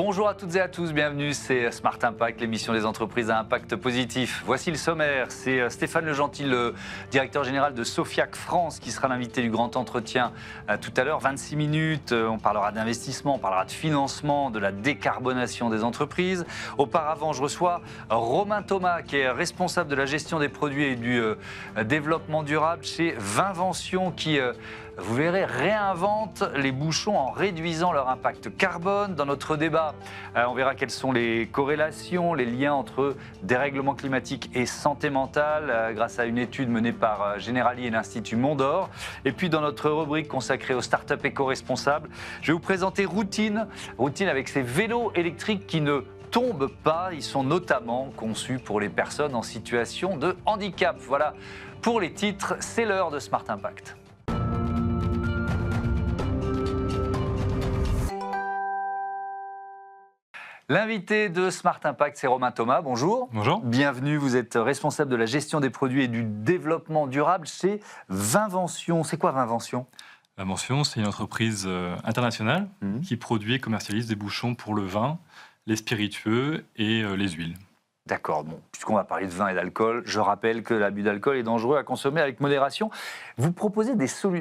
Bonjour à toutes et à tous, bienvenue, c'est Smart Impact, l'émission des entreprises à impact positif. Voici le sommaire, c'est Stéphane Le Gentil, le directeur général de Sofiac France, qui sera l'invité du grand entretien tout à l'heure, 26 minutes. On parlera d'investissement, on parlera de financement, de la décarbonation des entreprises. Auparavant, je reçois Romain Thomas, qui est responsable de la gestion des produits et du développement durable chez Vinvention, qui... vous verrez, réinvente les bouchons en réduisant leur impact carbone. Dans notre débat, on verra quelles sont les corrélations, les liens entre dérèglement climatique et santé mentale, grâce à une étude menée par Generali et l'Institut Mondor. Et puis dans notre rubrique consacrée aux startups éco-responsables, je vais vous présenter Routine avec ses vélos électriques qui ne tombent pas. Ils sont notamment conçus pour les personnes en situation de handicap. Voilà pour les titres, c'est l'heure de Smart Impact. L'invité de Smart Impact, c'est Romain Thomas. Bonjour. Bonjour. Bienvenue, vous êtes responsable de la gestion des produits et du développement durable chez Vinvention. C'est quoi Vinvention ? Vinvention, c'est une entreprise internationale qui produit et commercialise des bouchons pour le vin, les spiritueux et les huiles. D'accord, bon, puisqu'on va parler de vin et d'alcool, je rappelle que l'abus d'alcool est dangereux à consommer avec modération. Vous proposez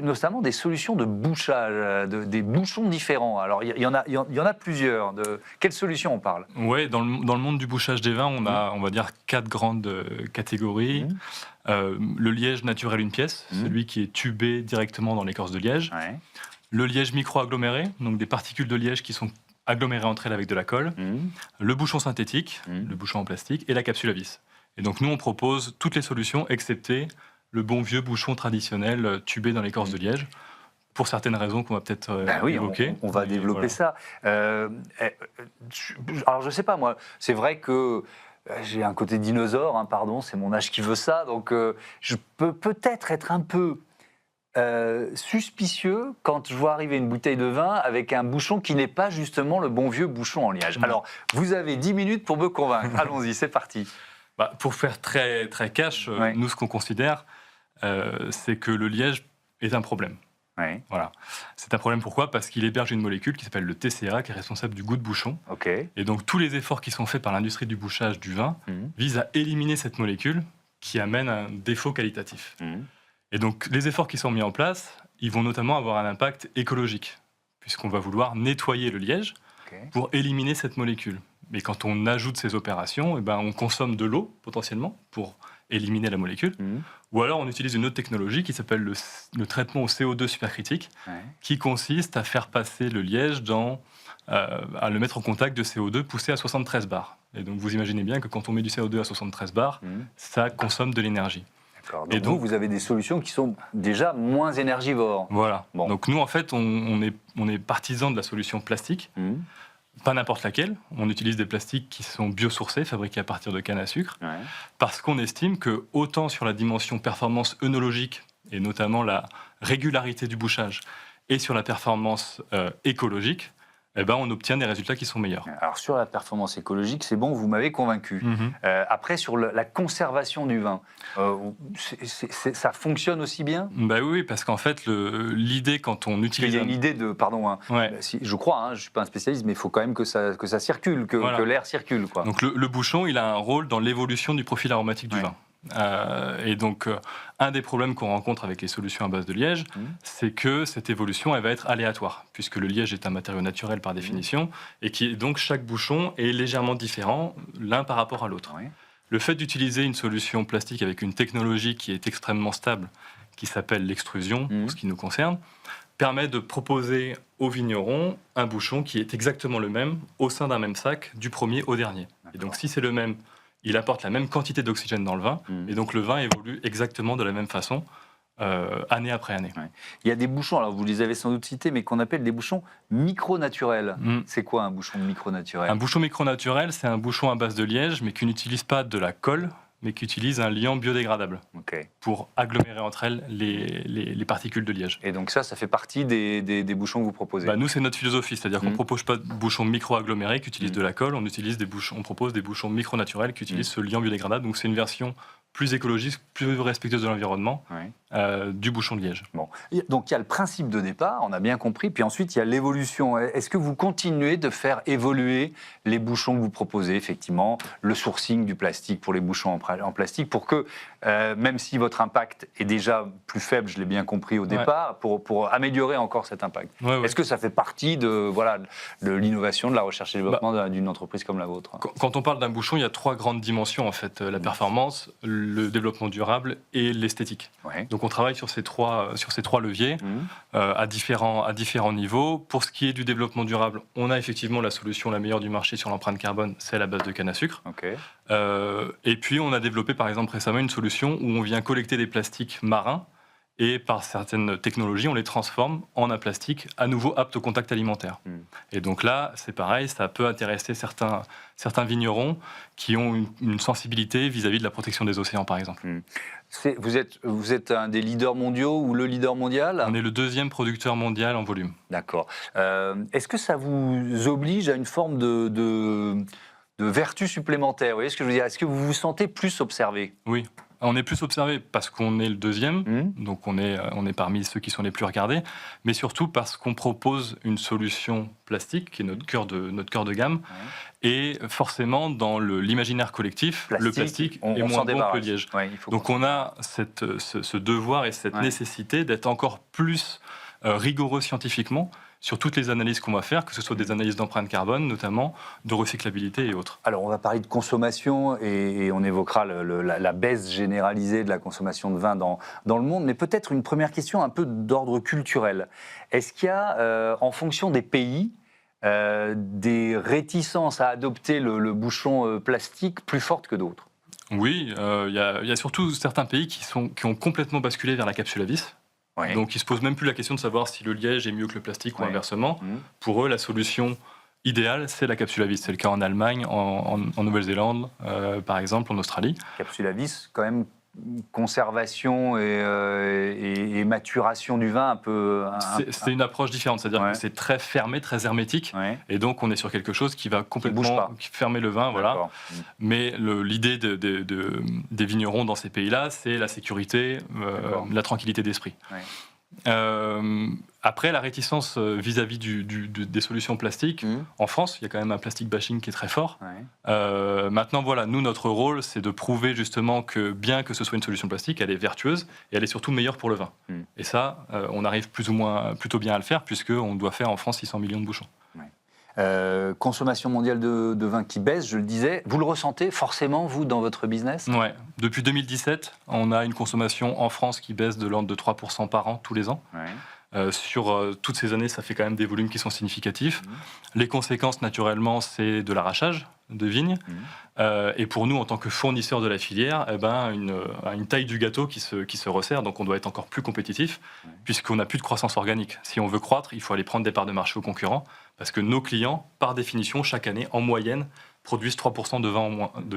notamment des solutions de bouchage, des bouchons différents. Alors, il y en a plusieurs. De quelles solutions on parle ? Oui, dans le monde du bouchage des vins, on a, on va dire, 4 grandes catégories. Le liège naturel une pièce, celui qui est tubé directement dans l'écorce de liège. Ouais. Le liège micro-aggloméré, donc des particules de liège qui sont agglomérées entre elles avec de la colle. Le bouchon synthétique, le bouchon en plastique et la capsule à vis. Et donc nous, on propose toutes les solutions, excepté le bon vieux bouchon traditionnel tubé dans l'écorce de liège, pour certaines raisons qu'on va peut-être évoquer. On va développer ça. Alors je sais pas moi, c'est vrai que j'ai un côté dinosaure, pardon, c'est mon âge qui veut ça, donc je peux peut-être être un peu suspicieux quand je vois arriver une bouteille de vin avec un bouchon qui n'est pas justement le bon vieux bouchon en liège. Alors, vous avez 10 minutes pour me convaincre. Allons-y, c'est parti. Pour faire très, très cash, nous, ce qu'on considère, c'est que le liège est un problème. Ouais. Voilà. C'est un problème pourquoi ? Parce qu'il héberge une molécule qui s'appelle le TCA, qui est responsable du goût de bouchon. Okay. Et donc, tous les efforts qui sont faits par l'industrie du bouchage du vin visent à éliminer cette molécule qui amène un défaut qualitatif. Et donc, les efforts qui sont mis en place, ils vont notamment avoir un impact écologique, puisqu'on va vouloir nettoyer le liège pour éliminer cette molécule. Mais quand on ajoute ces opérations, on consomme de l'eau, potentiellement, pour éliminer la molécule. Ou alors, on utilise une autre technologie qui s'appelle le traitement au CO2 supercritique, qui consiste à faire passer le liège à le mettre en contact de CO2 poussé à 73 bars. Et donc, vous imaginez bien que quand on met du CO2 à 73 bars, ça consomme de l'énergie. Et donc, vous avez des solutions qui sont déjà moins énergivores. Voilà. Bon. Donc nous, en fait, on est partisans de la solution plastique, pas n'importe laquelle. On utilise des plastiques qui sont biosourcés, fabriqués à partir de canne à sucre, parce qu'on estime que autant sur la dimension performance œnologique, et notamment la régularité du bouchage, et sur la performance écologique, on obtient des résultats qui sont meilleurs. Alors sur la performance écologique, c'est bon, vous m'avez convaincu. Après, sur la conservation du vin, ça fonctionne aussi bien ? Oui, parce qu'en fait, l'idée quand on utilise... Il y a une idée de... Pardon, je crois, je ne suis pas un spécialiste, mais il faut quand même que ça circule, que l'air circule. Quoi. Donc le bouchon, il a un rôle dans l'évolution du profil aromatique du vin. Et donc, un des problèmes qu'on rencontre avec les solutions à base de liège, c'est que cette évolution, elle va être aléatoire, puisque le liège est un matériau naturel par définition, et donc chaque bouchon est légèrement différent l'un par rapport à l'autre. Le fait d'utiliser une solution plastique avec une technologie qui est extrêmement stable, qui s'appelle l'extrusion, pour ce qui nous concerne, permet de proposer aux vignerons un bouchon qui est exactement le même au sein d'un même sac, du premier au dernier. Et donc, si c'est le même, il apporte la même quantité d'oxygène dans le vin, et donc le vin évolue exactement de la même façon, année après année. Il y a des bouchons, alors vous les avez sans doute cités, mais qu'on appelle des bouchons micro-naturels. C'est quoi un bouchon micro-naturel ? Un bouchon micro-naturel, c'est un bouchon à base de liège, mais qui n'utilise pas de la colle, mais qui utilise un liant biodégradable pour agglomérer entre elles les particules de liège. Et donc ça fait partie des bouchons que vous proposez ? Nous, c'est notre philosophie, c'est-à-dire qu'on ne propose pas de bouchons micro-agglomérés qui utilisent de la colle, on propose des bouchons micro-naturels qui utilisent ce liant biodégradable, donc c'est une version plus écologique, plus respectueuse de l'environnement du bouchon de liège. Bon. Donc il y a le principe de départ, on a bien compris, puis ensuite il y a l'évolution. Est-ce que vous continuez de faire évoluer les bouchons que vous proposez, effectivement, le sourcing du plastique pour les bouchons en plastique, pour que, même si votre impact est déjà plus faible, je l'ai bien compris au départ, pour améliorer encore cet impact. Est-ce que ça fait partie de l'innovation, de la recherche et développement d'une entreprise comme la vôtre? Quand on parle d'un bouchon, il y a 3 grandes dimensions, en fait. La performance, le développement durable et l'esthétique. Donc on travaille sur ces trois leviers à différents niveaux. Pour ce qui est du développement durable, on a effectivement la solution la meilleure du marché sur l'empreinte carbone, c'est la base de canne à sucre. Et puis on a développé par exemple récemment une solution où on vient collecter des plastiques marins et par certaines technologies, on les transforme en un plastique à nouveau apte au contact alimentaire. Et donc là, c'est pareil, ça peut intéresser certains vignerons qui ont une sensibilité vis-à-vis de la protection des océans, par exemple. Vous êtes un des leaders mondiaux ou le leader mondial? On est le 2e producteur mondial en volume. D'accord. Est-ce que ça vous oblige à une forme de vertu supplémentaire? Vous voyez ce que je veux dire? Est-ce que vous vous sentez plus observé? Oui. On est plus observé parce qu'on est le 2e, donc on est parmi ceux qui sont les plus regardés, mais surtout parce qu'on propose une solution plastique qui est notre cœur de gamme, et forcément dans l'imaginaire collectif, le plastique est moins bon que le liège. Donc on a ce devoir et cette nécessité d'être encore plus rigoureux scientifiquement sur toutes les analyses qu'on va faire, que ce soit des analyses d'empreinte carbone, notamment, de recyclabilité et autres. Alors, on va parler de consommation et on évoquera la baisse généralisée de la consommation de vin dans le monde, mais peut-être une première question un peu d'ordre culturel. Est-ce qu'il y a, en fonction des pays, des réticences à adopter le bouchon plastique plus fortes que d'autres? Oui, il y a surtout certains pays qui ont complètement basculé vers la capsule à vis. Donc ils ne se posent même plus la question de savoir si le liège est mieux que le plastique ou inversement. Pour eux, la solution idéale, c'est la capsule à vis. C'est le cas en Allemagne, en Nouvelle-Zélande, par exemple, en Australie. Capsule à vis, quand même, conservation et maturation du vin un peu... C'est une approche différente, c'est-à-dire que c'est très fermé, très hermétique, et donc on est sur quelque chose qui va complètement fermer le vin. Voilà. Mais l'idée des vignerons dans ces pays-là, c'est la sécurité, la tranquillité d'esprit. Après, la réticence vis-à-vis des solutions plastiques, en France, il y a quand même un plastic bashing qui est très fort. Maintenant, voilà, nous, notre rôle, c'est de prouver justement que bien que ce soit une solution plastique, elle est vertueuse et elle est surtout meilleure pour le vin. Et ça, on arrive plutôt bien à le faire, puisqu'on doit faire en France 600 millions de bouchons. Consommation mondiale de vin qui baisse, je le disais. Vous le ressentez forcément, vous, dans votre business? Oui. Depuis 2017, on a une consommation en France qui baisse de l'ordre de 3% par an, tous les ans. Sur toutes ces années, ça fait quand même des volumes qui sont significatifs. Les conséquences, naturellement, c'est de l'arrachage de vignes. Et pour nous, en tant que fournisseurs de la filière, une taille du gâteau qui se resserre. Donc on doit être encore plus compétitif, puisqu'on n'a plus de croissance organique. Si on veut croître, il faut aller prendre des parts de marché aux concurrents, parce que nos clients, par définition, chaque année, en moyenne, produisent 3% de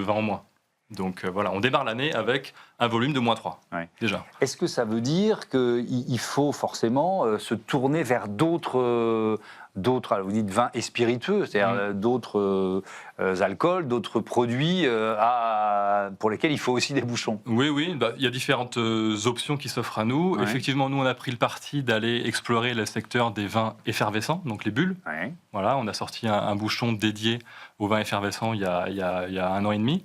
vin en moins. Donc voilà, on démarre l'année avec un volume de -3, déjà. Est-ce que ça veut dire qu'il faut forcément se tourner vers d'autres, alors vous dites vins et spiritueux, c'est-à-dire d'autres alcools, d'autres produits pour lesquels il faut aussi des bouchons? Oui, il y a différentes options qui s'offrent à nous. Effectivement, nous, on a pris le parti d'aller explorer le secteur des vins effervescents, donc les bulles. Voilà, on a sorti un bouchon dédié aux vins effervescents il y a 1 an et demi.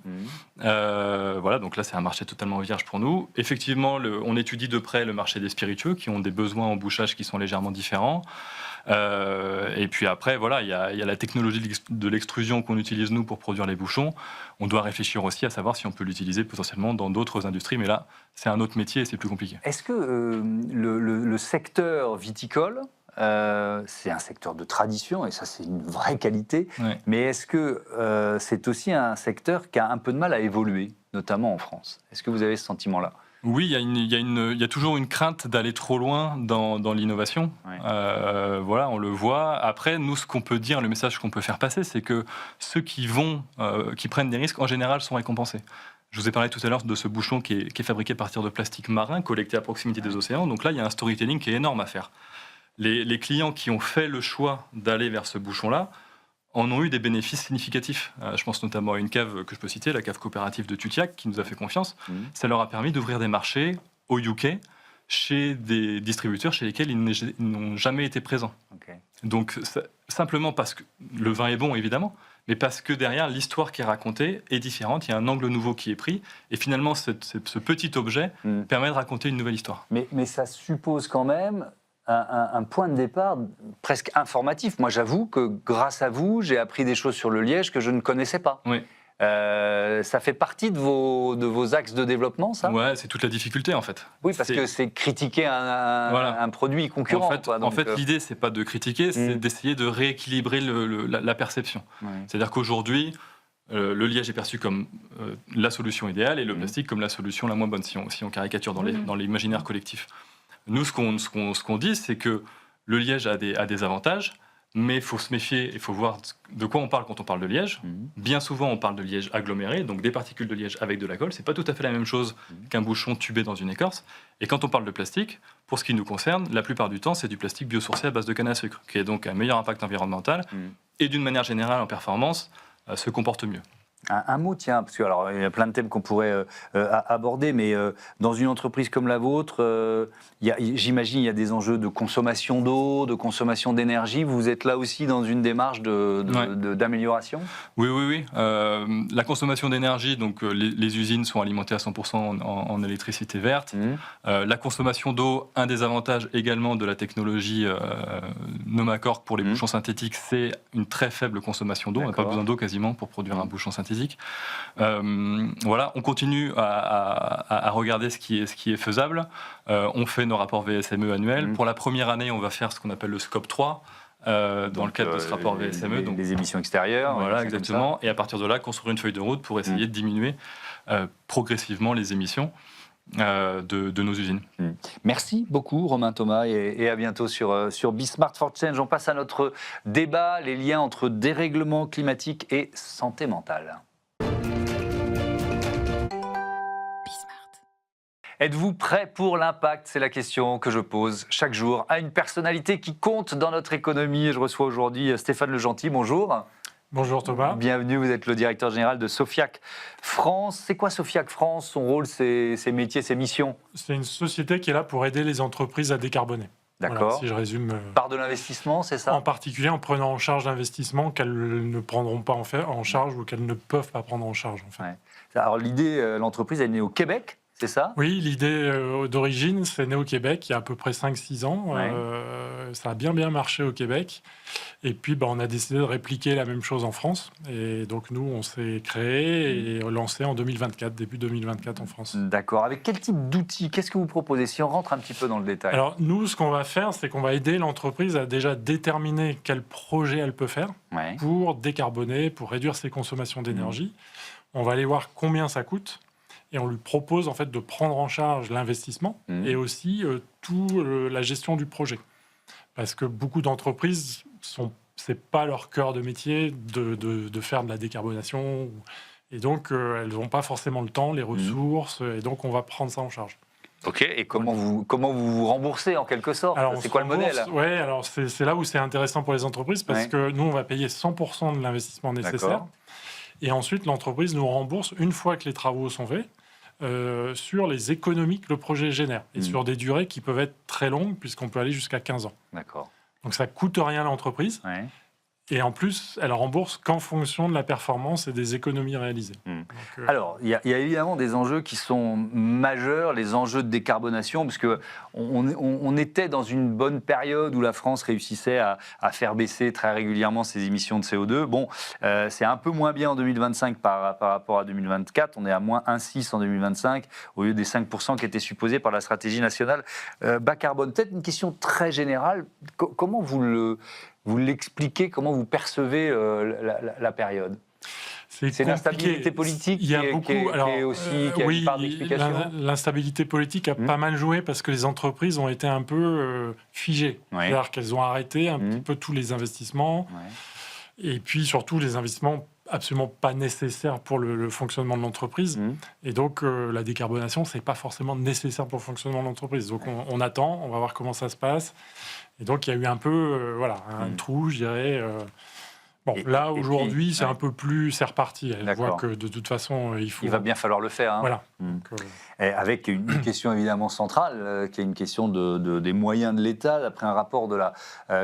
Voilà, donc là, c'est un marché totalement vierge pour nous. Effectivement, on étudie de près le marché des spiritueux qui ont des besoins en bouchage qui sont légèrement différents. Et puis après, voilà, il y a la technologie de l'extrusion qu'on utilise nous pour produire les bouchons. On doit réfléchir aussi à savoir si on peut l'utiliser potentiellement dans d'autres industries, mais là, c'est un autre métier et c'est plus compliqué. Est-ce que le secteur viticole, c'est un secteur de tradition et ça c'est une vraie qualité, mais est-ce que c'est aussi un secteur qui a un peu de mal à évoluer, notamment en France? Est-ce que vous avez ce sentiment-là? Oui, il y a toujours une crainte d'aller trop loin dans l'innovation. Voilà, on le voit. Après, nous, ce qu'on peut dire, le message qu'on peut faire passer, c'est que ceux qui prennent des risques, en général, sont récompensés. Je vous ai parlé tout à l'heure de ce bouchon qui est fabriqué à partir de plastique marin, collecté à proximité des océans. Donc là, il y a un storytelling qui est énorme à faire. Les clients qui ont fait le choix d'aller vers ce bouchon-là, en ont eu des bénéfices significatifs. Je pense notamment à une cave que je peux citer, la cave coopérative de Tutiac, qui nous a fait confiance. Ça leur a permis d'ouvrir des marchés au UK chez des distributeurs chez lesquels ils n'ont jamais été présents. Okay. Donc, simplement parce que le vin est bon, évidemment, mais parce que derrière, l'histoire qui est racontée est différente, il y a un angle nouveau qui est pris, et finalement, ce petit objet permet de raconter une nouvelle histoire. Mais ça suppose quand même un point de départ presque informatif. Moi, j'avoue que grâce à vous, j'ai appris des choses sur le liège que je ne connaissais pas. Oui. Ça fait partie de vos axes de développement, ça ? Ouais, c'est toute la difficulté, en fait. Oui, parce que c'est critiquer un produit concurrent. En fait, l'idée, c'est pas de critiquer, c'est d'essayer de rééquilibrer la perception. Ouais. C'est-à-dire qu'aujourd'hui, le liège est perçu comme la solution idéale et le plastique comme la solution la moins bonne, si on caricature dans l'imaginaire collectif. Nous, ce qu'on dit, c'est que le liège a des avantages, mais il faut se méfier, il faut voir de quoi on parle quand on parle de liège. Bien souvent, on parle de liège aggloméré, donc des particules de liège avec de la colle. Ce n'est pas tout à fait la même chose qu'un bouchon tubé dans une écorce. Et quand on parle de plastique, pour ce qui nous concerne, la plupart du temps, c'est du plastique biosourcé à base de canne à sucre, qui a donc un meilleur impact environnemental et d'une manière générale en performance, se comporte mieux. Un mot, tiens, parce que alors il y a plein de thèmes qu'on pourrait aborder, mais dans une entreprise comme la vôtre, j'imagine il y a des enjeux de consommation d'eau, de consommation d'énergie. Vous êtes là aussi dans une démarche d'amélioration ? Oui. La consommation d'énergie, donc les usines sont alimentées à 100% en électricité verte. La consommation d'eau, un des avantages également de la technologie Nomacork pour les bouchons synthétiques, c'est une très faible consommation d'eau. On n'a pas besoin d'eau quasiment pour produire un bouchon synthétique. Voilà, on continue à regarder ce qui est faisable. On fait nos rapports VSME annuels. Pour la première année, on va faire ce qu'on appelle le scope 3. Dans le cadre de ce rapport VSME. Donc des émissions extérieures. Voilà, exactement. Et à partir de là, construire une feuille de route pour essayer de diminuer progressivement les émissions de nos usines. Merci beaucoup Romain Thomas et à bientôt sur Be Smart for Change. On passe à notre débat, les liens entre dérèglement climatique et santé mentale. Êtes-vous prêt pour l'impact ? C'est la question que je pose chaque jour à une personnalité qui compte dans notre économie. Je reçois aujourd'hui Stéphane Le Gentil. Bonjour. Bonjour Thomas. Bienvenue, vous êtes le directeur général de Sofiac France. C'est quoi Sofiac France ? Son rôle, ses métiers, ses missions ? C'est une société qui est là pour aider les entreprises à décarboner. D'accord. Voilà, si je résume. Par de l'investissement, c'est ça ? En particulier en prenant en charge l'investissement qu'elles ne prendront pas en charge ou qu'elles ne peuvent pas prendre en charge. En fait. Ouais. Alors l'idée, l'entreprise, elle est née au Québec. C'est ça ? Oui, l'idée d'origine, c'est né au Québec il y a à peu près 5-6 ans. Ouais. Ça a bien marché au Québec. Et puis, on a décidé de répliquer la même chose en France. Et donc, nous, on s'est créé et lancé en 2024, début 2024 en France. D'accord. Avec quel type d'outils ? Qu'est-ce que vous proposez ? Si on rentre un petit peu dans le détail. Alors, nous, ce qu'on va faire, c'est qu'on va aider l'entreprise à déjà déterminer quel projet elle peut faire pour décarboner, pour réduire ses consommations d'énergie. On va aller voir combien ça coûte. Et on lui propose en fait de prendre en charge l'investissement et aussi la gestion du projet. Parce que beaucoup d'entreprises, c'est pas leur cœur de métier de faire de la décarbonation. Et donc, elles n'ont pas forcément le temps, les ressources. Et donc, on va prendre ça en charge. Ok, et comment vous remboursez en quelque sorte ? C'est quoi le modèle ? Oui, alors c'est là où c'est intéressant pour les entreprises parce que nous, on va payer 100% de l'investissement nécessaire. D'accord. Et ensuite, l'entreprise nous rembourse, une fois que les travaux sont faits, sur les économies que le projet génère. Et sur des durées qui peuvent être très longues, puisqu'on peut aller jusqu'à 15 ans. D'accord. Donc ça ne coûte rien à l'entreprise. Ouais. Et en plus, elle rembourse qu'en fonction de la performance et des économies réalisées. Donc, alors, il y a évidemment des enjeux qui sont majeurs, les enjeux de décarbonation, parce qu'on était dans une bonne période où la France réussissait à faire baisser très régulièrement ses émissions de CO2. Bon, c'est un peu moins bien en 2025 par rapport à 2024. On est à moins 1,6 en 2025, au lieu des 5% qui étaient supposés par la stratégie nationale bas carbone. Peut-être une question très générale. Comment vous l'expliquez, comment vous percevez la période ? C'est l'instabilité politique qui est une part d'explication. L'instabilité politique a pas mal joué parce que les entreprises ont été un peu figées. C'est-à-dire qu'elles ont arrêté un petit peu tous les investissements et puis surtout les investissements absolument pas nécessaires pour le fonctionnement de l'entreprise. Et donc, la décarbonation, c'est pas forcément nécessaire pour le fonctionnement de l'entreprise. Donc, on attend, on va voir comment ça se passe. Et donc, il y a eu un peu un trou, je dirais, Bon, là, aujourd'hui, c'est un peu plus... C'est reparti. Elle voit que de toute façon, il va bien falloir le faire. Hein. Voilà. Avec une question évidemment centrale, qui est une question des moyens de l'État. D'après un rapport de la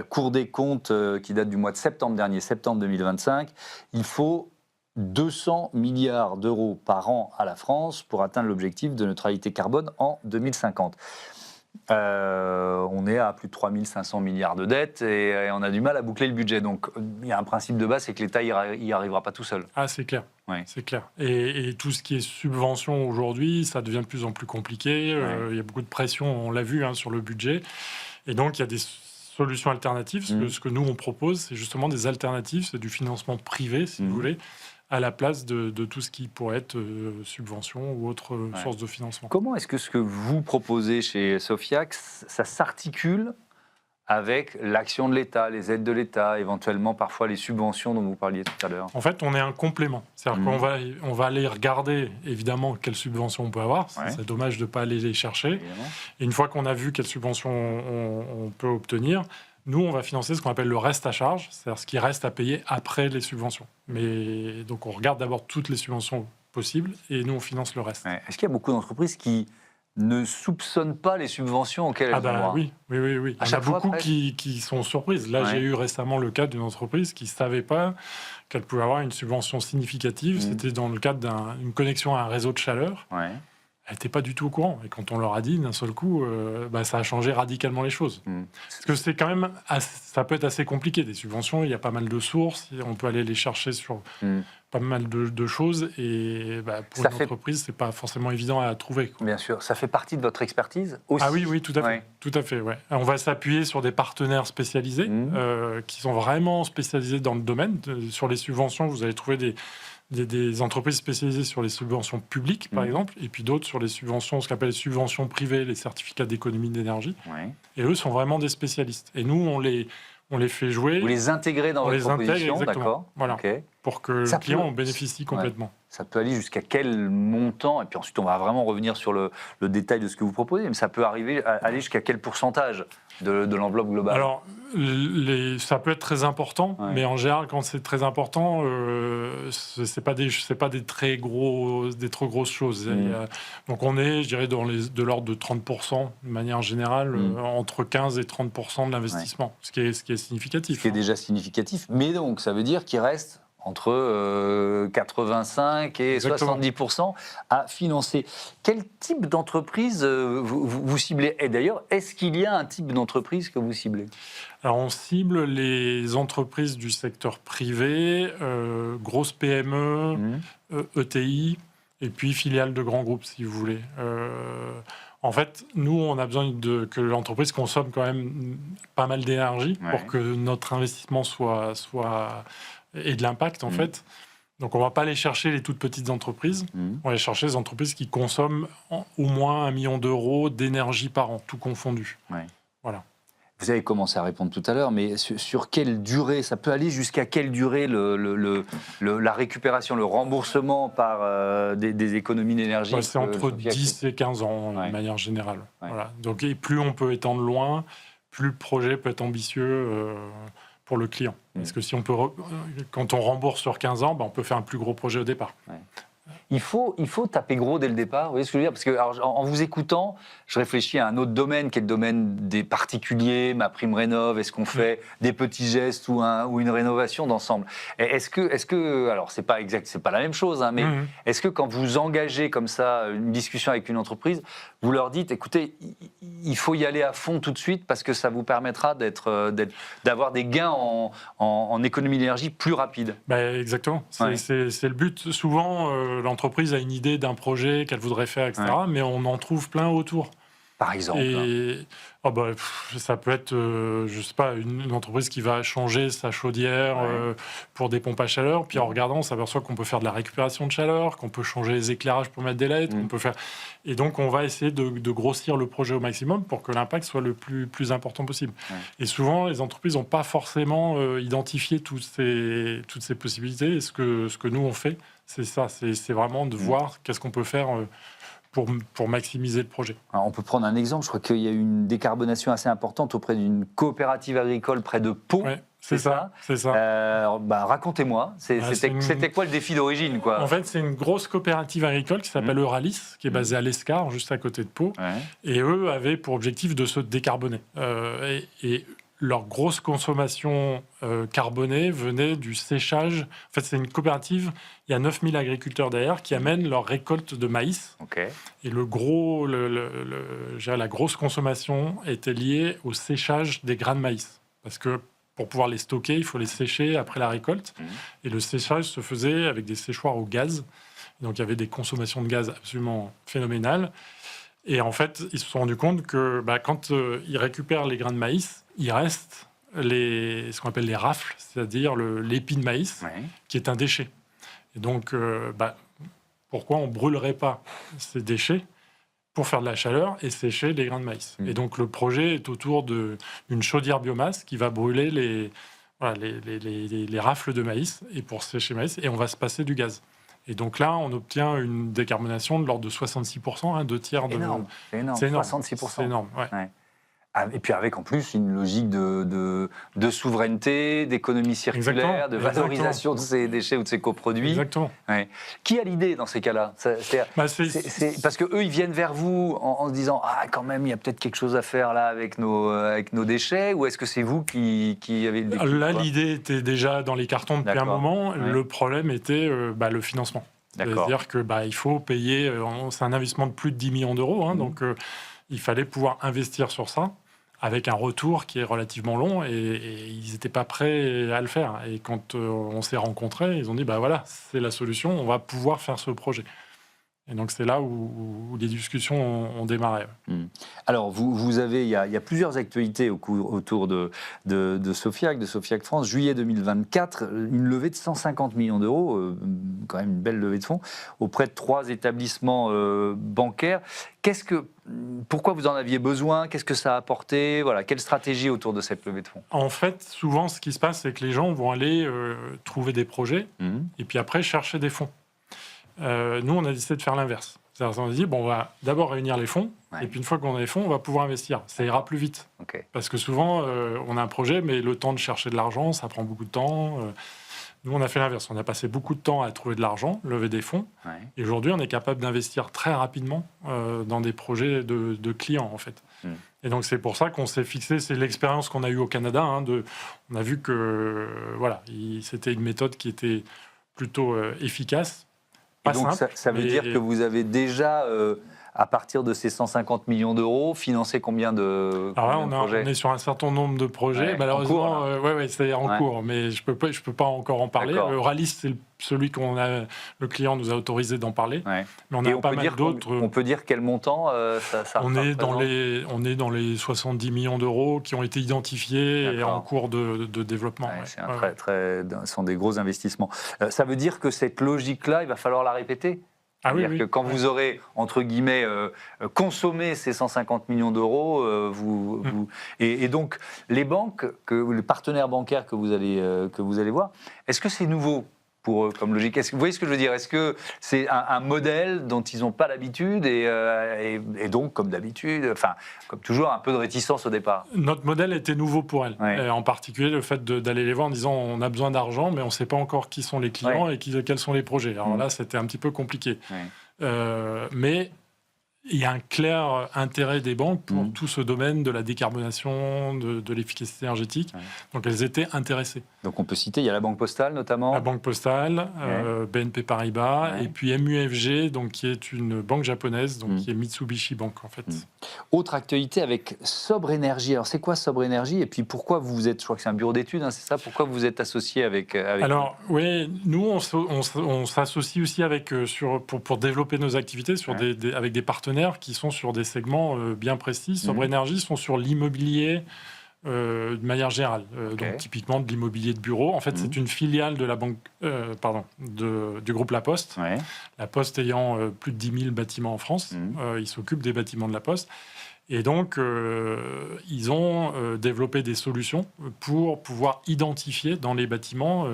Cour des comptes qui date du mois de septembre dernier, septembre 2025, il faut 200 milliards d'euros par an à la France pour atteindre l'objectif de neutralité carbone en 2050. On est à plus de 3500 milliards de dettes et on a du mal à boucler le budget. Donc il y a un principe de base, c'est que l'État n'y arrivera pas tout seul. Ah, c'est clair. Ouais. C'est clair. Et tout ce qui est subvention aujourd'hui, ça devient de plus en plus compliqué. Il y a beaucoup de pression, on l'a vu, sur le budget. Et donc il y a des solutions alternatives. Ce que nous on propose, c'est justement des alternatives, c'est du financement privé, si vous voulez, à la place de tout ce qui pourrait être subvention ou autre source de financement. Comment est-ce que ce que vous proposez chez Sofiac, ça s'articule avec l'action de l'État, les aides de l'État, éventuellement parfois les subventions dont vous parliez tout à l'heure? En fait, on est un complément. C'est-à-dire qu'on va aller regarder, évidemment, quelles subventions on peut avoir. C'est dommage de ne pas aller les chercher. Évidemment. Et une fois qu'on a vu quelles subventions on peut obtenir, nous, on va financer ce qu'on appelle le reste à charge, c'est-à-dire ce qui reste à payer après les subventions. Mais donc, on regarde d'abord toutes les subventions possibles et nous, on finance le reste. Est-ce qu'il y a beaucoup d'entreprises qui ne soupçonnent pas les subventions auxquelles elles ont droit? Oui. Il y en a beaucoup qui sont surprises. Là, j'ai eu récemment le cas d'une entreprise qui ne savait pas qu'elle pouvait avoir une subvention significative. C'était dans le cadre d'une connexion à un réseau de chaleur. Elle n'était pas du tout au courant. Et quand on leur a dit, d'un seul coup, ça a changé radicalement les choses. Parce que c'est quand même... ça peut être assez compliqué, des subventions. Il y a pas mal de sources. On peut aller les chercher sur pas mal de choses. Et pour une entreprise, ce n'est pas forcément évident à trouver. Quoi. Bien sûr. Ça fait partie de votre expertise aussi? Ah oui, tout à fait. Tout à fait, ouais. On va s'appuyer sur des partenaires spécialisés qui sont vraiment spécialisés dans le domaine. Sur les subventions, vous allez trouver des entreprises spécialisées sur les subventions publiques, par exemple, et puis d'autres sur les subventions, ce qu'on appelle les subventions privées, les certificats d'économie d'énergie. Et eux sont vraiment des spécialistes. Et nous, on les fait jouer. Vous les intégrez dans votre proposition, d'accord. Voilà, pour que le client en bénéficie complètement. Ça peut aller jusqu'à quel montant? Et puis ensuite, on va vraiment revenir sur le détail de ce que vous proposez. Mais ça peut aller jusqu'à quel pourcentage de l'enveloppe globale? Alors, ça peut être très important, mais en général, quand c'est très important, c'est pas des très grosses choses. Donc, on est, je dirais, de l'ordre de 30%, de manière générale, entre 15 et 30% de l'investissement, ce qui est significatif. Ce qui est déjà significatif. Mais donc, ça veut dire qu'il reste entre 85 et 70% à financer. Quel type d'entreprise vous ciblez? Et d'ailleurs, est-ce qu'il y a un type d'entreprise que vous ciblez? Alors, on cible les entreprises du secteur privé, grosses PME, ETI, et puis filiales de grands groupes, si vous voulez. En fait, nous, on a besoin que l'entreprise consomme quand même pas mal d'énergie pour que notre investissement et de l'impact, en fait. Donc, on ne va pas aller chercher les toutes petites entreprises. On va aller chercher les entreprises qui consomment au moins 1 million d'euros d'énergie par an, tout confondu. Voilà. Vous avez commencé à répondre tout à l'heure, mais sur quelle durée? Ça peut aller jusqu'à quelle durée la récupération, le remboursement par des économies d'énergie? C'est entre 10 et 15 ans, de manière générale. Voilà. Donc, et plus on peut étendre loin, plus le projet peut être ambitieux pour le client. Parce que si on peut, quand on rembourse sur 15 ans, on peut faire un plus gros projet au départ. Il faut taper gros dès le départ, vous voyez ce que je veux dire? Parce que en vous écoutant, je réfléchis à un autre domaine qui est le domaine des particuliers, ma prime rénov, est-ce qu'on fait des petits gestes ou une rénovation d'ensemble? Est-ce que alors c'est pas exact, c'est pas la même chose, mais est-ce que quand vous engagez comme ça une discussion avec une entreprise, vous leur dites, écoutez, il faut y aller à fond tout de suite parce que ça vous permettra d'avoir des gains en économie d'énergie plus rapides? Exactement, c'est le but. Souvent, l'entreprise a une idée d'un projet qu'elle voudrait faire, etc. Mais on en trouve plein autour. Par exemple? Ça peut être, je sais pas, une entreprise qui va changer sa chaudière pour des pompes à chaleur. Puis en regardant, on s'aperçoit qu'on peut faire de la récupération de chaleur, qu'on peut changer les éclairages pour mettre des LED, qu'on peut faire... Et donc, on va essayer de grossir le projet au maximum pour que l'impact soit le plus important possible. Et souvent, les entreprises n'ont pas forcément identifié toutes ces possibilités. Et ce que nous, on fait, c'est ça. C'est vraiment de voir qu'est-ce qu'on peut faire pour maximiser le projet. Alors, on peut prendre un exemple. Je crois qu'il y a eu une décarbonation assez importante auprès d'une coopérative agricole près de Pau. Ouais, c'est ça. Racontez-moi, c'était quoi le défi d'origine, quoi? En fait, c'est une grosse coopérative agricole qui s'appelle Euralis, qui est basée à l'Escar, juste à côté de Pau. Ouais. Et eux avaient pour objectif de se décarboner. Et leur grosse consommation carbonée venait du séchage. En fait, c'est une coopérative, il y a 9000 agriculteurs derrière qui amènent leur récolte de maïs. Okay. Et la grosse consommation était liée au séchage des grains de maïs. Parce que pour pouvoir les stocker, il faut les sécher après la récolte. Et le séchage se faisait avec des séchoirs au gaz. Donc, il y avait des consommations de gaz absolument phénoménales. Et en fait, ils se sont rendus compte que quand ils récupèrent les grains de maïs, il reste ce qu'on appelle les rafles, c'est-à-dire l'épi de maïs, qui est un déchet. Et donc, pourquoi on ne brûlerait pas ces déchets pour faire de la chaleur et sécher les grains de maïs? Et donc, le projet est autour d'une chaudière biomasse qui va brûler les rafles de maïs et pour sécher le maïs, et on va se passer du gaz. Et donc là, on obtient une décarbonation de l'ordre de 66%, 2 tiers de... C'est énorme. 66%. C'est énorme, ouais. Et puis avec en plus une logique de souveraineté, d'économie circulaire, de valorisation de ces déchets ou de ces coproduits. Exactement. Ouais. Qui a l'idée dans ces cas-là? Parce qu'eux, ils viennent vers vous en se disant « Ah, quand même, il y a peut-être quelque chose à faire là avec nos déchets » ou est-ce que c'est vous qui avez le déclic? Là, l'idée était déjà dans les cartons depuis un moment. Ouais. Le problème était le financement. C'est-à-dire qu'il faut payer... c'est un investissement de plus de 10 millions d'euros, donc il fallait pouvoir investir sur ça, avec un retour qui est relativement long, et ils n'étaient pas prêts à le faire. Et quand on s'est rencontrés, ils ont dit, voilà, c'est la solution, on va pouvoir faire ce projet. Et donc, c'est là où les discussions ont démarré. Alors, vous avez, il y a plusieurs actualités autour de Sofiac France. Juillet 2024, une levée de 150 millions d'euros, quand même une belle levée de fonds, auprès de 3 établissements bancaires. Pourquoi vous en aviez besoin? Qu'est-ce que ça a apporté? Voilà, quelle stratégie autour de cette levée de fonds? En fait, souvent, ce qui se passe, c'est que les gens vont aller trouver des projets et puis après chercher des fonds. Nous, on a décidé de faire l'inverse. C'est-à-dire, on a dit, on va d'abord réunir les fonds, et puis une fois qu'on a les fonds, on va pouvoir investir. Ça ira plus vite. Okay. Parce que souvent, on a un projet, mais le temps de chercher de l'argent, ça prend beaucoup de temps. Nous, on a fait l'inverse. On a passé beaucoup de temps à trouver de l'argent, lever des fonds. Et aujourd'hui, on est capable d'investir très rapidement dans des projets de clients, en fait. Et donc, c'est pour ça qu'on s'est fixé, c'est l'expérience qu'on a eue au Canada. On a vu que c'était une méthode qui était plutôt efficace. Et donc, ça veut dire que vous avez déjà, à partir de ces 150 millions d'euros, financé combien de projets? On est sur un certain nombre de projets. Malheureusement, c'est en cours, mais je peux pas encore en parler. Euralis, c'est celui le client nous a autorisé d'en parler. Mais on a pas mal d'autres. On peut dire quel montant ça on est dans les 70 millions d'euros qui ont été identifiés et en cours de développement. Ce sont des gros investissements. Ça veut dire que cette logique-là, il va falloir la répéter? C'est-à-dire que quand vous aurez, entre guillemets, consommé ces 150 millions d'euros, et donc les banques, les partenaires bancaires que vous allez voir, est-ce que c'est nouveau pour eux comme logique? Vous voyez ce que je veux dire? Est-ce que c'est un modèle dont ils n'ont pas l'habitude et donc, comme d'habitude, comme toujours, un peu de réticence au départ? Notre modèle était nouveau pour elles. En particulier, le fait d'aller les voir en disant on a besoin d'argent, mais on ne sait pas encore qui sont les clients et quels sont les projets. Alors là, c'était un petit peu compliqué. Mais il y a un clair intérêt des banques pour tout ce domaine de la décarbonation, de l'efficacité énergétique. Donc, elles étaient intéressées. Donc, on peut citer, il y a la Banque Postale notamment. La Banque Postale, BNP Paribas, et puis MUFG, donc, qui est une banque japonaise, donc, qui est Mitsubishi Bank, en fait. Autre actualité avec Sobre Énergie. Alors, c'est quoi Sobre Énergie? Et puis, pourquoi vous êtes, je crois que c'est un bureau d'études, c'est ça? Pourquoi vous êtes associé avec Alors, oui, nous, on s'associe aussi pour développer nos activités avec des partenaires qui sont sur des segments bien précis. Sobre Énergie sont sur l'immobilier de manière générale. Donc, typiquement de l'immobilier de bureau. En fait, c'est une filiale de la banque, du groupe La Poste. La Poste ayant plus de 10 000 bâtiments en France. Ils s'occupent des bâtiments de La Poste. Et donc, ils ont développé des solutions pour pouvoir identifier dans les bâtiments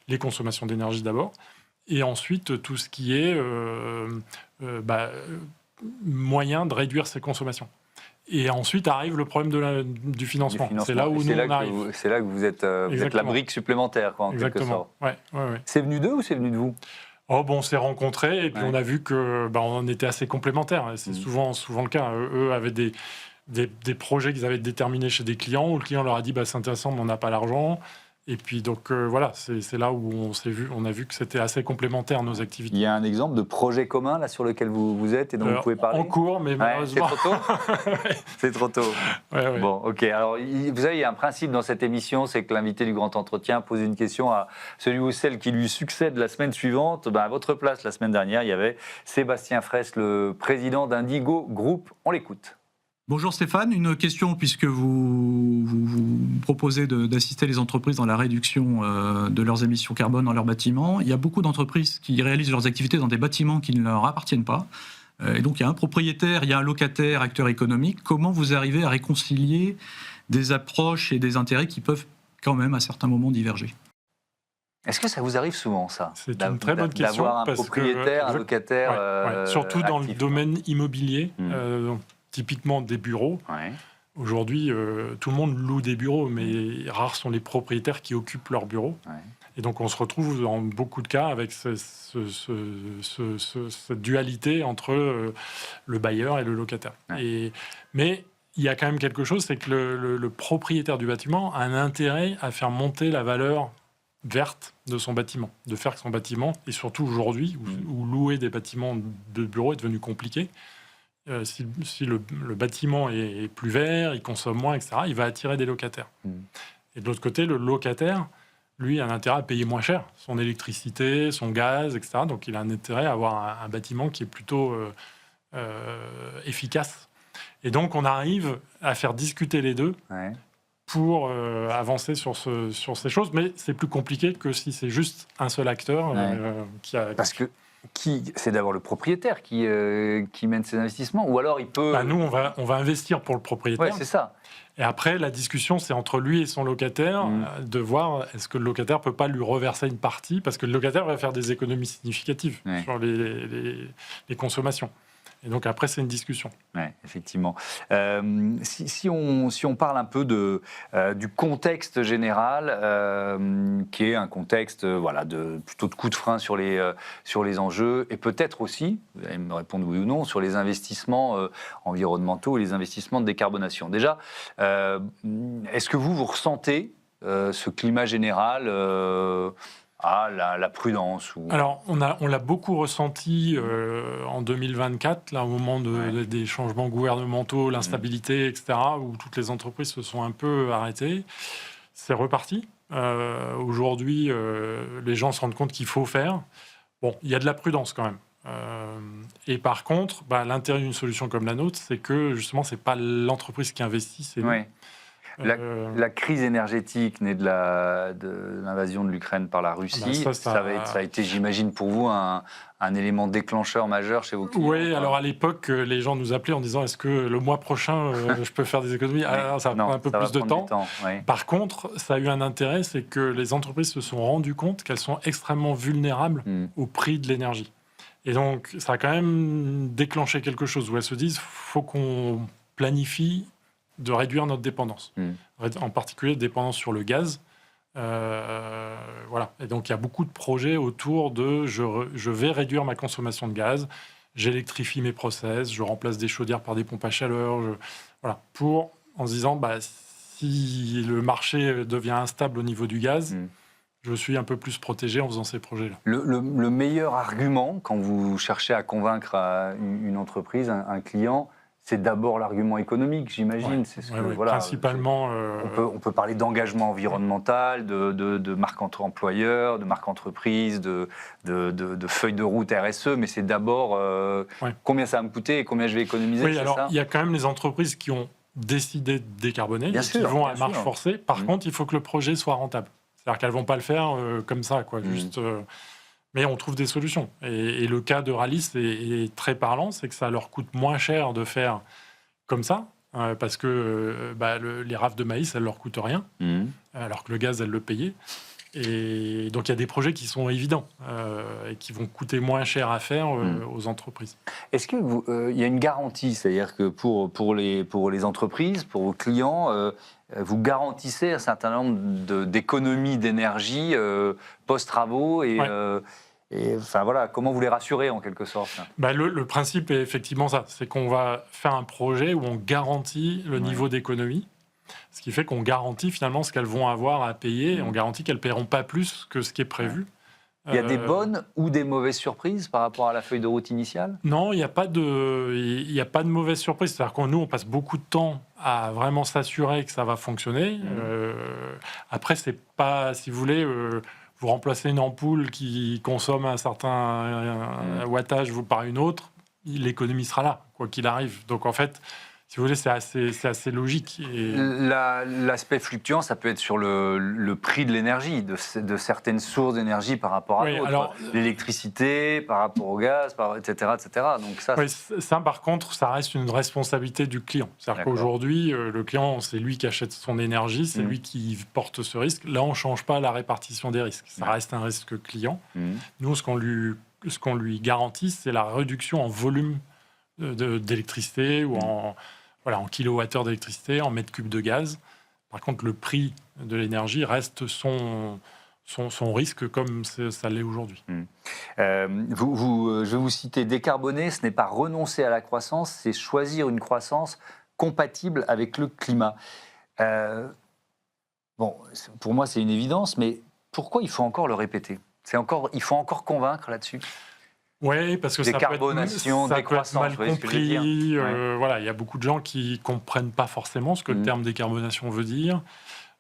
les consommations d'énergie d'abord, et ensuite tout ce qui est moyen de réduire ses consommations. Et ensuite arrive le problème du financement. C'est là où nous on arrive. C'est là que vous êtes la brique supplémentaire, quoi, en quelque sorte. Ouais. C'est venu d'eux ou c'est venu de vous ? On s'est rencontrés et puis on a vu que on était assez complémentaires. Et c'est souvent le cas. Eux avaient des projets qu'ils avaient déterminés chez des clients où le client leur a dit c'est intéressant mais on n'a pas l'argent. Et puis donc voilà, c'est là où on a vu que c'était assez complémentaire nos activités. Il y a un exemple de projet commun là sur lequel vous êtes et dont vous pouvez parler ? En cours, mais malheureusement. C'est trop tôt. C'est trop tôt. Ouais. Bon, ok. Alors vous savez, il y a un principe dans cette émission, c'est que l'invité du Grand Entretien pose une question à celui ou celle qui lui succède la semaine suivante. À votre place, la semaine dernière, il y avait Sébastien Fraisse, le président d'Indigo Group. On l'écoute. Bonjour Stéphane, une question puisque vous proposez d'assister les entreprises dans la réduction de leurs émissions carbone dans leurs bâtiments. Il y a beaucoup d'entreprises qui réalisent leurs activités dans des bâtiments qui ne leur appartiennent pas. Et donc il y a un propriétaire, il y a un locataire, acteur économique. Comment vous arrivez à réconcilier des approches et des intérêts qui peuvent quand même à certains moments diverger ? Est-ce que ça vous arrive souvent, ça ? C'est une très bonne question. D'avoir un propriétaire, un locataire surtout dans actif, le domaine immobilier. Typiquement des bureaux. Aujourd'hui, tout le monde loue des bureaux, mais rares sont les propriétaires qui occupent leurs bureaux. Et donc, on se retrouve dans beaucoup de cas avec cette dualité entre le bailleur et le locataire. Mais il y a quand même quelque chose, c'est que le propriétaire du bâtiment a un intérêt à faire monter la valeur verte de son bâtiment, de faire que son bâtiment, et surtout aujourd'hui, où louer des bâtiments de bureaux est devenu compliqué, si le bâtiment est plus vert, il consomme moins, etc., il va attirer des locataires. Et de l'autre côté, le locataire, lui, a un intérêt à payer moins cher son électricité, son gaz, etc. Donc, il a un intérêt à avoir un bâtiment qui est plutôt efficace. Et donc, on arrive à faire discuter les deux pour avancer sur ces choses. Mais c'est plus compliqué que si c'est juste un seul acteur qui a... Parce que c'est d'abord le propriétaire qui mène ses investissements, ou alors il peut... Nous, on va investir pour le propriétaire. Oui, c'est ça. Et après, la discussion, c'est entre lui et son locataire, de voir est-ce que le locataire ne peut pas lui reverser une partie, parce que le locataire va faire des économies significatives sur les consommations. Et donc après, c'est une discussion. Oui, effectivement. Si on parle un peu du contexte général, qui est un contexte plutôt de coup de frein sur les enjeux, et peut-être aussi, vous allez me répondre oui ou non, sur les investissements environnementaux et les investissements de décarbonation. Déjà, est-ce que vous ressentez ce climat général la prudence Alors, on l'a beaucoup ressenti en 2024, là, au moment des changements gouvernementaux, l'instabilité, etc., où toutes les entreprises se sont un peu arrêtées. C'est reparti. Aujourd'hui, les gens se rendent compte qu'il faut faire. Bon, il y a de la prudence quand même. Et par contre, l'intérêt d'une solution comme la nôtre, c'est que justement, c'est pas l'entreprise qui investit, c'est nous. La crise énergétique née de l'invasion de l'Ukraine par la Russie, ça a été, j'imagine, pour vous un élément déclencheur majeur chez vos clients. Oui, alors à l'époque, les gens nous appelaient en disant est-ce que le mois prochain, je peux faire des économies ? Ça va prendre un peu plus de temps. Par contre, ça a eu un intérêt, c'est que les entreprises se sont rendues compte qu'elles sont extrêmement vulnérables au prix de l'énergie. Et donc, ça a quand même déclenché quelque chose où elles se disent faut qu'on planifie de réduire notre dépendance, en particulier dépendance sur le gaz. Voilà. Et donc, il y a beaucoup de projets autour de je vais réduire ma consommation de gaz, j'électrifie mes process, je remplace des chaudières par des pompes à chaleur, en se disant, si le marché devient instable au niveau du gaz, je suis un peu plus protégé en faisant ces projets-là. Le meilleur argument, quand vous cherchez à convaincre une entreprise, un client, c'est d'abord l'argument économique, j'imagine. C'est principalement. On peut parler d'engagement environnemental, de marque employeur, de marque entreprise, de feuille de route RSE, mais c'est d'abord combien ça va me coûter et combien je vais économiser. Oui, alors il y a quand même les entreprises qui ont décidé de décarboner, qui vont à marche forcée. Par contre, il faut que le projet soit rentable. C'est-à-dire qu'elles ne vont pas le faire comme ça, juste. Mais on trouve des solutions. Et le cas de Rallis est très parlant, c'est que ça leur coûte moins cher de faire comme ça, parce que les rafles de maïs, elles leur coûtent rien, alors que le gaz, elles le payaient. Et donc, il y a des projets qui sont évidents et qui vont coûter moins cher à faire aux entreprises. Est-ce qu'il y a une garantie, c'est-à-dire que pour les entreprises, pour vos clients, vous garantissez un certain nombre d'économies d'énergie post-travaux enfin voilà, comment vous les rassurez en quelque sorte? Le principe est effectivement ça, c'est qu'on va faire un projet où on garantit le niveau d'économie, ce qui fait qu'on garantit finalement ce qu'elles vont avoir à payer, et on garantit qu'elles ne paieront pas plus que ce qui est prévu. Il y a des bonnes ou des mauvaises surprises par rapport à la feuille de route initiale? Non, il n'y a pas de mauvaise surprise. C'est-à-dire que nous, on passe beaucoup de temps à vraiment s'assurer que ça va fonctionner. Après, c'est pas, si vous voulez, vous remplacez une ampoule qui consomme un certain wattage par une autre, l'économie sera là, quoi qu'il arrive. Donc en fait, si vous voulez, c'est assez logique. L'aspect fluctuant, ça peut être sur le prix de l'énergie, de certaines sources d'énergie par rapport à d'autres. L'électricité, par rapport au gaz, etc. Donc ça, par contre, ça reste une responsabilité du client. C'est-à-dire qu'aujourd'hui, le client, c'est lui qui achète son énergie, c'est lui qui porte ce risque. Là, on ne change pas la répartition des risques. Ça reste un risque client. Nous, ce qu'on lui garantit, c'est la réduction en volume d'électricité ou en kilowattheures d'électricité, en mètres cubes de gaz. Par contre, le prix de l'énergie reste son risque comme ça l'est aujourd'hui. Je vais vous citer, décarboner, ce n'est pas renoncer à la croissance, c'est choisir une croissance compatible avec le climat. Pour moi, c'est une évidence, mais pourquoi il faut encore le répéter? Il faut encore convaincre là-dessus? Oui, parce que ça peut être mal compris. Il y a beaucoup de gens qui ne comprennent pas forcément ce que le terme décarbonation veut dire.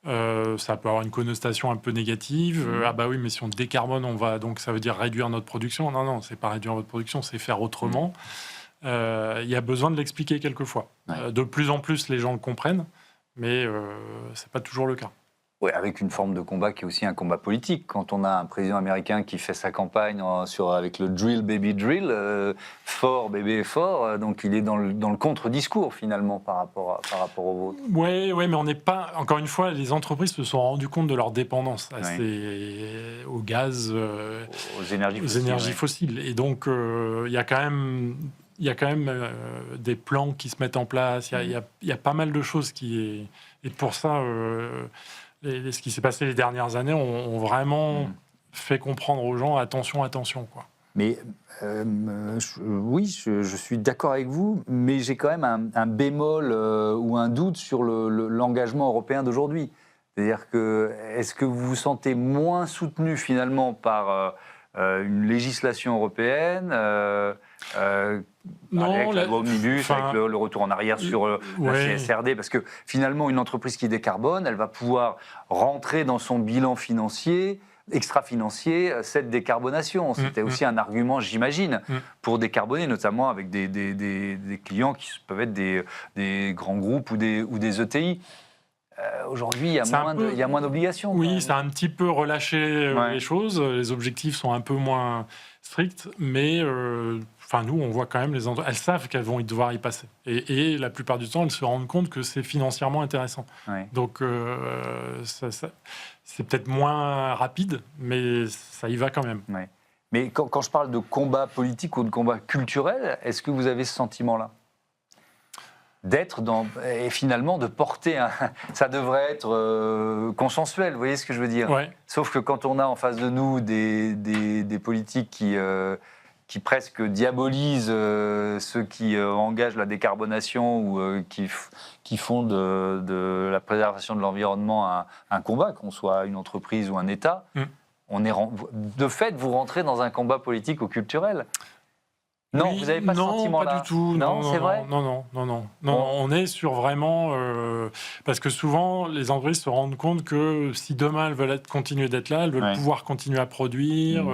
Ça peut avoir une connotation un peu négative. Ah bah oui, mais si on décarbone, donc ça veut dire réduire notre production. Non, c'est pas réduire votre production, c'est faire autrement. Il y a besoin de l'expliquer quelquefois. De plus en plus, les gens le comprennent, mais c'est pas toujours le cas. Oui, avec une forme de combat qui est aussi un combat politique. Quand on a un président américain qui fait sa campagne avec le drill, baby drill, fort, bébé, fort, donc il est dans le contre-discours finalement par rapport au vôtre. Oui, mais on n'est pas... Encore une fois, les entreprises se sont rendues compte de leur dépendance au gaz, aux énergies fossiles. Et donc, il y a quand même des plans qui se mettent en place. Il y a pas mal de choses qui... Et pour ça... ce qui s'est passé les dernières années ont vraiment fait comprendre aux gens attention, quoi. Mais oui, je suis d'accord avec vous, mais j'ai quand même un bémol ou un doute sur l'engagement européen d'aujourd'hui. C'est-à-dire est-ce que vous vous sentez moins soutenu finalement par une législation européenne avec la loi Omnibus, avec le retour en arrière sur la CSRD, parce que finalement, une entreprise qui décarbone, elle va pouvoir rentrer dans son bilan financier, extra-financier, cette décarbonation. C'était aussi un argument, j'imagine, pour décarboner, notamment avec des clients qui peuvent être des grands groupes ou des ETI. Aujourd'hui, il y a moins d'obligations. Oui, ça a un petit peu relâché les choses. Les objectifs sont un peu moins stricts, mais nous, on voit quand même les entreprises. Elles savent qu'elles vont devoir y passer. Et la plupart du temps, elles se rendent compte que c'est financièrement intéressant. Donc, c'est peut-être moins rapide, mais ça y va quand même. Mais quand je parle de combat politique ou de combat culturel, est-ce que vous avez ce sentiment-là ? Et finalement de porter ça devrait être consensuel, vous voyez ce que je veux dire? Sauf que quand on a en face de nous des politiques qui presque diabolisent ceux qui engagent la décarbonation ou qui font de la préservation de l'environnement un combat, qu'on soit une entreprise ou un État, de fait, vous rentrez dans un combat politique ou culturel. Non, vous n'avez pas ce sentiment-là? Non, pas du tout. Non, c'est vrai? Non. On est sur vraiment... parce que souvent, les entreprises se rendent compte que si demain, elles veulent continuer d'être là, elles veulent pouvoir continuer à produire,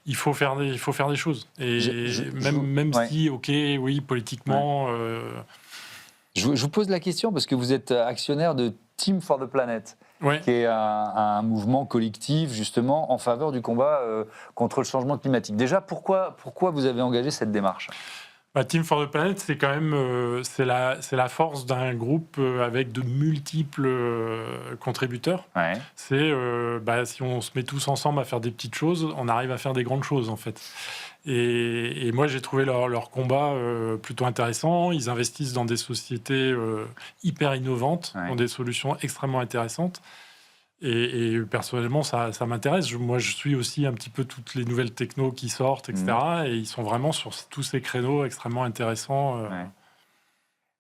il faut faire des choses. Et même si, politiquement... Je vous pose la question parce que vous êtes actionnaire de Team for the Planet. Qui est un mouvement collectif, justement, en faveur du combat contre le changement climatique. Déjà, pourquoi vous avez engagé cette démarche ? Team for the Planet, c'est quand même c'est la force d'un groupe avec de multiples contributeurs. Ouais. C'est si on se met tous ensemble à faire des petites choses, on arrive à faire des grandes choses en fait. Et moi, j'ai trouvé leur combat plutôt intéressant. Ils investissent dans des sociétés hyper innovantes, dans des solutions extrêmement intéressantes. Et personnellement, ça m'intéresse. Moi, je suis aussi un petit peu toutes les nouvelles technos qui sortent, etc. Et ils sont vraiment sur tous ces créneaux extrêmement intéressants.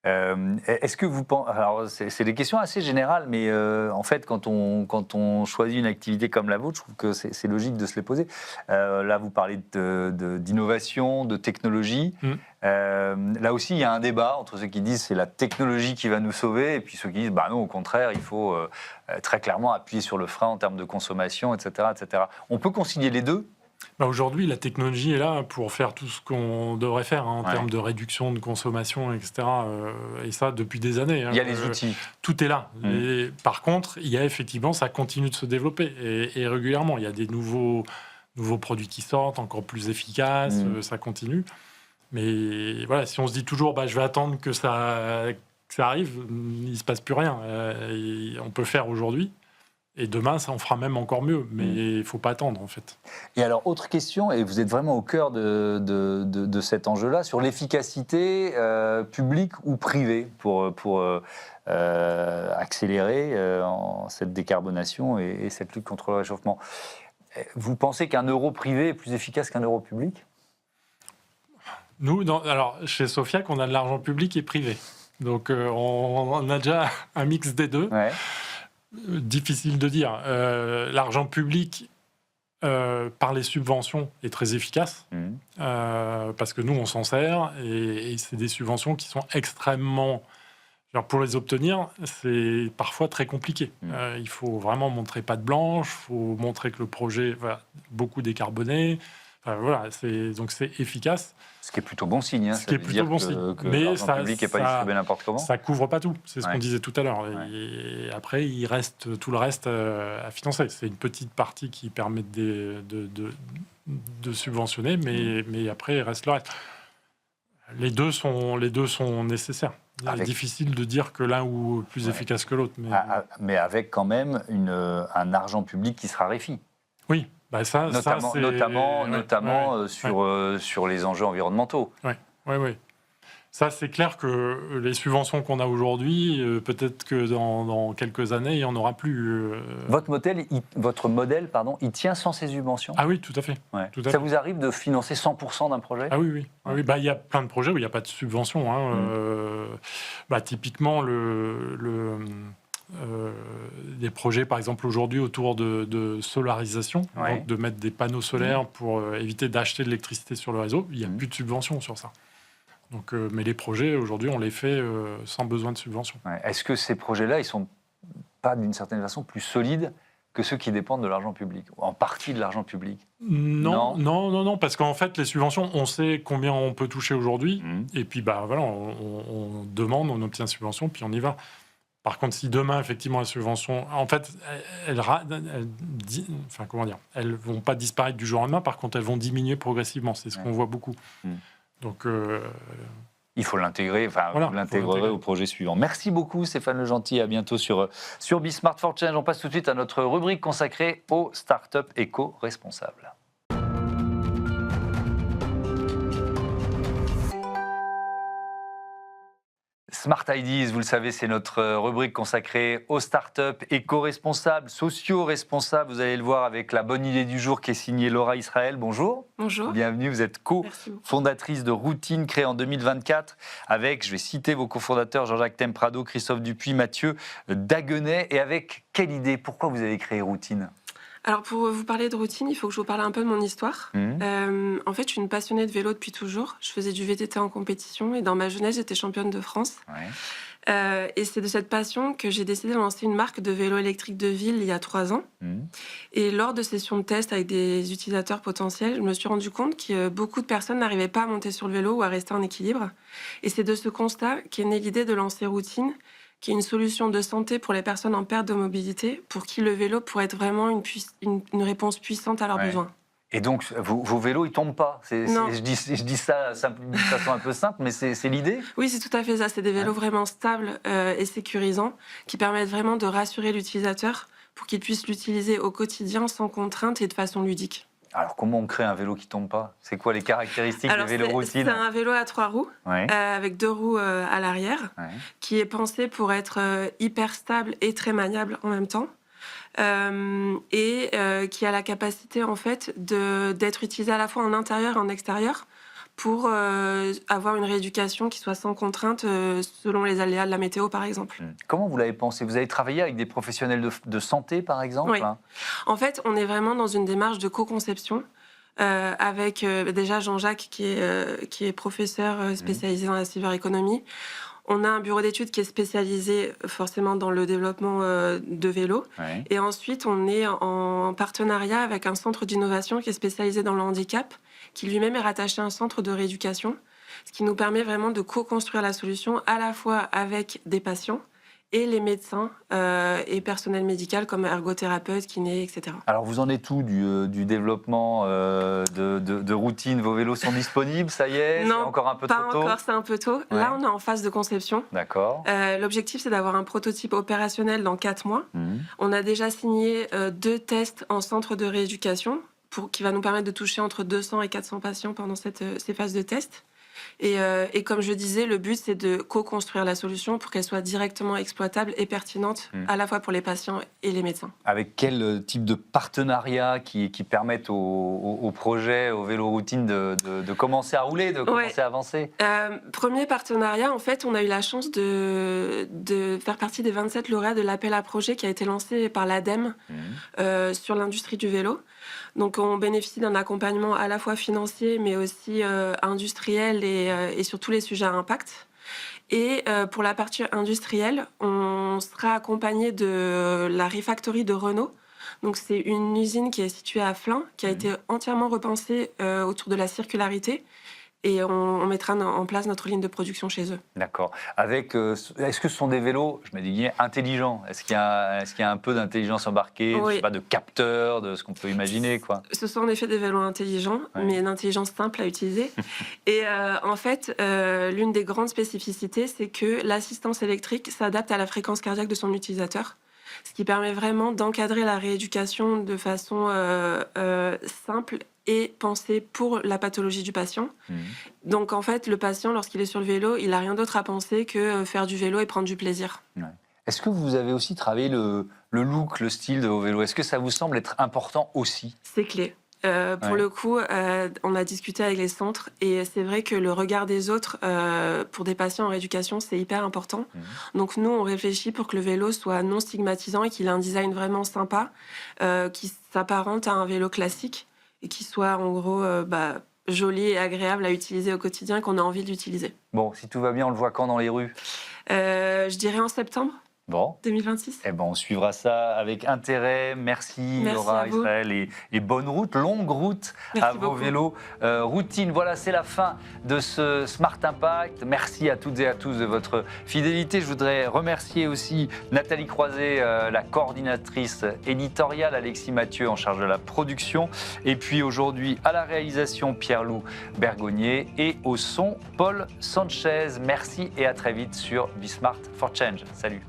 Est-ce que vous pensez... Alors, c'est des questions assez générales, mais en fait, quand on choisit une activité comme la vôtre, je trouve que c'est logique de se les poser. Là, vous parlez d'innovation, de technologie. Là aussi, il y a un débat entre ceux qui disent c'est la technologie qui va nous sauver, et puis ceux qui disent non, au contraire, il faut très clairement appuyer sur le frein en termes de consommation, etc., etc. On peut concilier les deux? Aujourd'hui, la technologie est là pour faire tout ce qu'on devrait faire en termes de réduction de consommation, etc. Et ça, depuis des années. Il y a les outils. Tout est là. Et, par contre, il y a effectivement, ça continue de se développer. Et régulièrement, il y a des nouveaux produits qui sortent, encore plus efficaces, ça continue. Mais voilà, si on se dit toujours, je vais attendre que ça arrive, il ne se passe plus rien. On peut faire aujourd'hui. Et demain, ça en fera même encore mieux, mais il ne faut pas attendre, en fait. Et alors, autre question, et vous êtes vraiment au cœur de cet enjeu-là, sur l'efficacité publique ou privée pour accélérer cette décarbonation et cette lutte contre le réchauffement. Vous pensez qu'un euro privé est plus efficace qu'un euro public? Nous, alors, chez Sofiac, on a de l'argent public et privé. Donc, on a déjà un mix des deux. Ouais. Difficile de dire. L'argent public, par les subventions, est très efficace, parce que nous, on s'en sert, et c'est des subventions qui sont extrêmement... pour les obtenir, c'est parfois très compliqué. Il faut vraiment montrer patte blanche, il faut montrer que le projet va beaucoup décarboné. Donc c'est efficace. Ce qui est plutôt bon signe. Ce qui est plutôt bon signe. Mais l'argent public n'est pas distribué n'importe comment. Ça couvre pas tout. C'est ce qu'on disait tout à l'heure. Et après, il reste tout le reste à financer. C'est une petite partie qui permet de subventionner, mais après, il reste le reste. Les deux sont nécessaires. C'est difficile de dire que l'un est plus efficace que l'autre. Mais avec quand même un argent public qui se raréfie. Oui. Notamment sur les enjeux environnementaux. Oui. Ça, c'est clair que les subventions qu'on a aujourd'hui, peut-être que dans quelques années, il n'y en aura plus. Votre modèle, il tient sans ces subventions? Ah oui, tout à fait. Ça vous arrive de financer 100% d'un projet? Ah oui. Il y a plein de projets où il n'y a pas de subvention. Typiquement, des projets, par exemple, aujourd'hui, autour de solarisation, donc de mettre des panneaux solaires pour éviter d'acheter de l'électricité sur le réseau. Il n'y a plus de subventions sur ça. Donc, mais les projets, aujourd'hui, on les fait sans besoin de subvention. Est-ce que ces projets-là, ils ne sont pas, d'une certaine façon, plus solides que ceux qui dépendent de l'argent public, ou en partie de l'argent public? Non, parce qu'en fait, les subventions, on sait combien on peut toucher aujourd'hui, et puis on demande, on obtient subvention, puis on y va. Par contre, si demain, effectivement, la subvention... En fait, elles vont pas disparaître du jour au lendemain, par contre, elles vont diminuer progressivement. C'est ce qu'on voit beaucoup. Donc... il faut l'intégrer, vous l'intégrerez au projet suivant. Merci beaucoup, Stéphane Le Gentil. À bientôt sur Be Smart for Change. On passe tout de suite à notre rubrique consacrée aux startups éco-responsables. Smart Ideas, vous le savez, c'est notre rubrique consacrée aux startups éco-responsables, socio-responsables. Vous allez le voir avec la bonne idée du jour qui est signée Laura Israël. Bonjour. Bonjour. Bienvenue, vous êtes co-fondatrice de Routine, créée en 2024 avec, je vais citer vos cofondateurs, Jean-Jacques Temprado, Christophe Dupuis, Mathieu Daguenet. Et avec quelle idée? Pourquoi vous avez créé Routine? Alors, pour vous parler de Routine, il faut que je vous parle un peu de mon histoire. En fait, je suis une passionnée de vélo depuis toujours. Je faisais du VTT en compétition et dans ma jeunesse, j'étais championne de France. Et c'est de cette passion que j'ai décidé de lancer une marque de vélo électrique de ville il y a 3 ans. Et lors de sessions de test avec des utilisateurs potentiels, je me suis rendu compte que beaucoup de personnes n'arrivaient pas à monter sur le vélo ou à rester en équilibre. Et c'est de ce constat qu'est née l'idée de lancer Routine, qui est une solution de santé pour les personnes en perte de mobilité, pour qui le vélo pourrait être vraiment une réponse puissante à leurs besoins. Et donc, vos vélos, ils tombent pas. Je dis ça de façon un peu simple, mais c'est l'idée? Oui, c'est tout à fait ça. C'est des vélos vraiment stables et sécurisants qui permettent vraiment de rassurer l'utilisateur pour qu'il puisse l'utiliser au quotidien sans contrainte et de façon ludique. Alors, comment on crée un vélo qui tombe pas? C'est quoi les caractéristiques des vélos routines? C'est un vélo à 3 roues, avec 2 roues à l'arrière, qui est pensé pour être hyper stable et très maniable en même temps. Qui a la capacité en fait d'être utilisé à la fois en intérieur et en extérieur pour avoir une rééducation qui soit sans contrainte selon les aléas de la météo par exemple. Comment vous l'avez pensé? Vous avez travaillé avec des professionnels de santé par exemple? Oui. En fait, on est vraiment dans une démarche de co-conception avec déjà Jean-Jacques qui est professeur spécialisé dans la cyberéconomie. On a un bureau d'études qui est spécialisé forcément dans le développement de vélos. Et ensuite, on est en partenariat avec un centre d'innovation qui est spécialisé dans le handicap, qui lui-même est rattaché à un centre de rééducation, ce qui nous permet vraiment de co-construire la solution à la fois avec des patients et les médecins et personnel médical comme ergothérapeutes, kinés, etc. Alors vous en êtes où du développement de routine? Vos vélos sont disponibles, ça y est? Non, c'est encore un peu trop tôt? pas encore, c'est un peu tôt. Là, on est en phase de conception. D'accord. L'objectif, c'est d'avoir un prototype opérationnel dans 4 mois. On a déjà signé 2 tests en centre de rééducation qui va nous permettre de toucher entre 200 et 400 patients pendant ces phases de test. Et comme je disais, le but, c'est de co-construire la solution pour qu'elle soit directement exploitable et pertinente à la fois pour les patients et les médecins. Avec quel type de partenariat qui permettent au projet, au vélo routine de commencer à rouler, de commencer à avancer? Premier partenariat, en fait, on a eu la chance de faire partie des 27 lauréats de l'appel à projet qui a été lancé par l'ADEME sur l'industrie du vélo. Donc on bénéficie d'un accompagnement à la fois financier mais aussi industriel et sur tous les sujets à impact. Et pour la partie industrielle, on sera accompagné de la Refactory de Renault. Donc c'est une usine qui est située à Flins, qui a été entièrement repensée autour de la circularité. Et on mettra en place notre ligne de production chez eux. D'accord. Est-ce que ce sont des vélos, je me dis, intelligents? Est-ce qu'il y a un peu d'intelligence embarquée, je sais pas, de capteurs, de ce qu'on peut imaginer, quoi? Ce sont en effet des vélos intelligents, mais d'intelligence simple à utiliser. Et en fait, l'une des grandes spécificités, c'est que l'assistance électrique s'adapte à la fréquence cardiaque de son utilisateur, ce qui permet vraiment d'encadrer la rééducation de façon simple et pensée pour la pathologie du patient. Donc en fait, le patient, lorsqu'il est sur le vélo, il n'a rien d'autre à penser que faire du vélo et prendre du plaisir. Est-ce que vous avez aussi travaillé le look, le style de vos vélos? Est-ce que ça vous semble être important aussi? C'est clé. Pour le coup, on a discuté avec les centres et c'est vrai que le regard des autres pour des patients en rééducation, c'est hyper important. Donc nous, on réfléchit pour que le vélo soit non stigmatisant et qu'il ait un design vraiment sympa, qui s'apparente à un vélo classique et qui soit en gros joli et agréable à utiliser au quotidien, qu'on a envie d'utiliser. Bon, si tout va bien, on le voit quand dans les rues? Je dirais en septembre. Bon. 2026. Eh ben, on suivra ça avec intérêt. Merci Laura, Israël, et bonne route, longue route. Merci à vos vélos. Routine, voilà, c'est la fin de ce Smart Impact. Merci à toutes et à tous de votre fidélité. Je voudrais remercier aussi Nathalie Croiset, la coordinatrice éditoriale, Alexis Mathieu en charge de la production, et puis aujourd'hui à la réalisation Pierre-Loup Bergonnier et au son Paul Sanchez. Merci et à très vite sur Be Smart for Change. Salut.